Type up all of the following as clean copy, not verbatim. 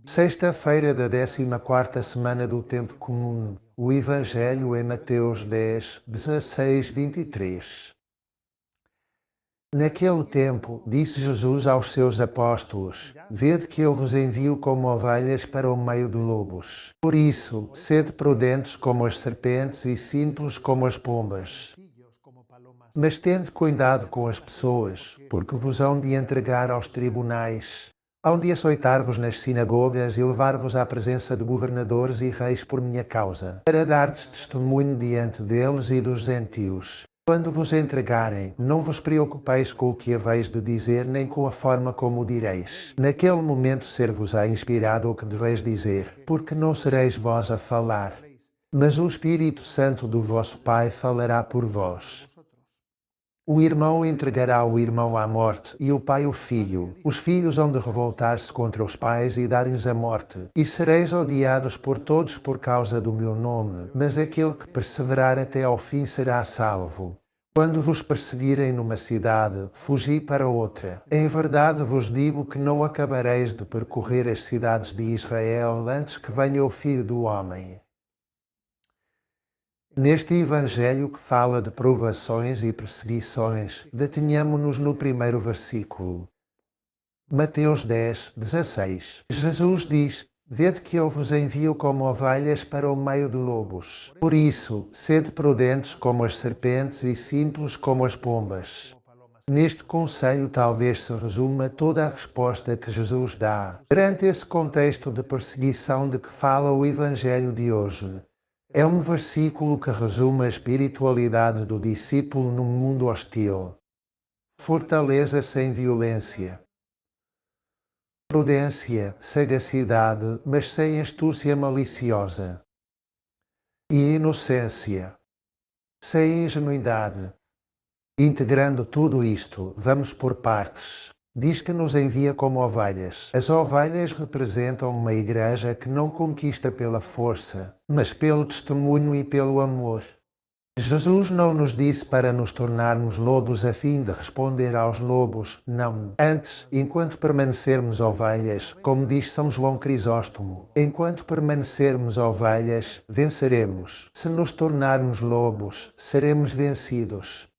Sexta-feira da 14ª semana do Tempo Comum. O Evangelho é Mateus 10, 16, 23. Naquele tempo, disse Jesus aos seus apóstolos: Vede que eu vos envio como ovelhas para o meio de lobos. Por isso, sede prudentes como as serpentes e simples como as pombas. Mas tende cuidado com as pessoas, porque vos hão de entregar aos tribunais. Hão de açoitar-vos nas sinagogas e levar-vos à presença de governadores e reis por minha causa, para dar-vos testemunho diante deles e dos gentios. Quando vos entregarem, não vos preocupeis com o que haveis de dizer, nem com a forma como o direis. Naquele momento ser-vos-á inspirado o que deveis dizer, porque não sereis vós a falar, mas o Espírito Santo do vosso Pai falará por vós. O irmão entregará o irmão à morte, e o pai o filho. Os filhos hão de revoltar-se contra os pais e dar-lhes a morte. E sereis odiados por todos por causa do meu nome, mas aquele que perseverar até ao fim será salvo. Quando vos perseguirem numa cidade, fugi para outra. Em verdade vos digo que não acabareis de percorrer as cidades de Israel antes que venha o Filho do Homem. Neste Evangelho que fala de provações e perseguições, detenhamo-nos no primeiro versículo. Mateus 10, 16. Jesus diz: Vede que eu vos envio como ovelhas para o meio de lobos. Por isso, sede prudentes como as serpentes e simples como as pombas. Neste conselho talvez se resuma toda a resposta que Jesus dá perante esse contexto de perseguição de que fala o Evangelho de hoje. É um versículo que resume a espiritualidade do discípulo num mundo hostil. Fortaleza sem violência. Prudência, sagacidade, mas sem astúcia maliciosa. E inocência, sem ingenuidade. Integrando tudo isto, vamos por partes. Diz que nos envia como ovelhas. As ovelhas representam uma igreja que não conquista pela força, mas pelo testemunho e pelo amor. Jesus não nos disse para nos tornarmos lobos a fim de responder aos lobos, não. Antes, enquanto permanecermos ovelhas, como diz São João Crisóstomo, enquanto permanecermos ovelhas, venceremos. Se nos tornarmos lobos, seremos vencidos.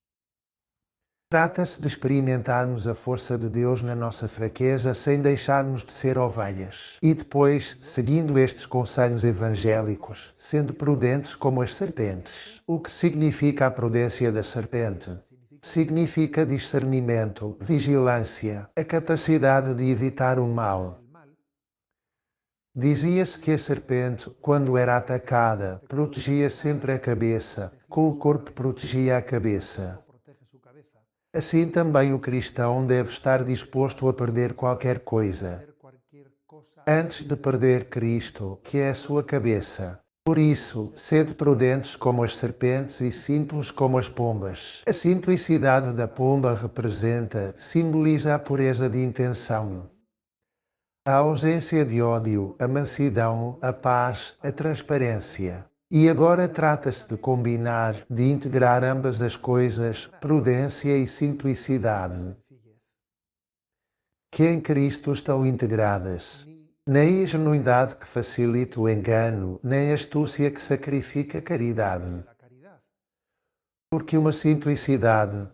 Trata-se de experimentarmos a força de Deus na nossa fraqueza sem deixarmos de ser ovelhas. E depois, seguindo estes conselhos evangélicos, sendo prudentes como as serpentes. O que significa a prudência da serpente? Significa discernimento, vigilância, a capacidade de evitar o mal. Dizia-se que a serpente, quando era atacada, protegia sempre a cabeça, com o corpo protegia a cabeça. Assim também o cristão deve estar disposto a perder qualquer coisa, antes de perder Cristo, que é a sua cabeça. Por isso, sede prudentes como as serpentes e simples como as pombas. A simplicidade da pomba simboliza a pureza de intenção. A ausência de ódio, a mansidão, a paz, a transparência. E agora trata-se de combinar, de integrar ambas as coisas, prudência e simplicidade, que em Cristo estão integradas. Nem ingenuidade que facilita o engano, nem astúcia que sacrifica a caridade. Porque uma simplicidade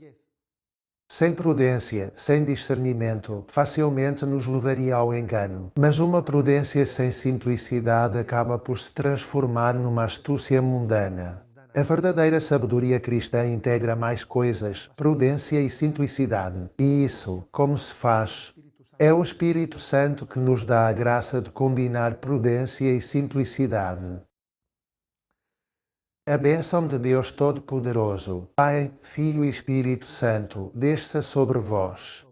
sem prudência, sem discernimento, facilmente nos levaria ao engano. Mas uma prudência sem simplicidade acaba por se transformar numa astúcia mundana. A verdadeira sabedoria cristã integra mais coisas, prudência e simplicidade. E isso, como se faz? É o Espírito Santo que nos dá a graça de combinar prudência e simplicidade. A bênção de Deus Todo-Poderoso, Pai, Filho e Espírito Santo, desça sobre vós.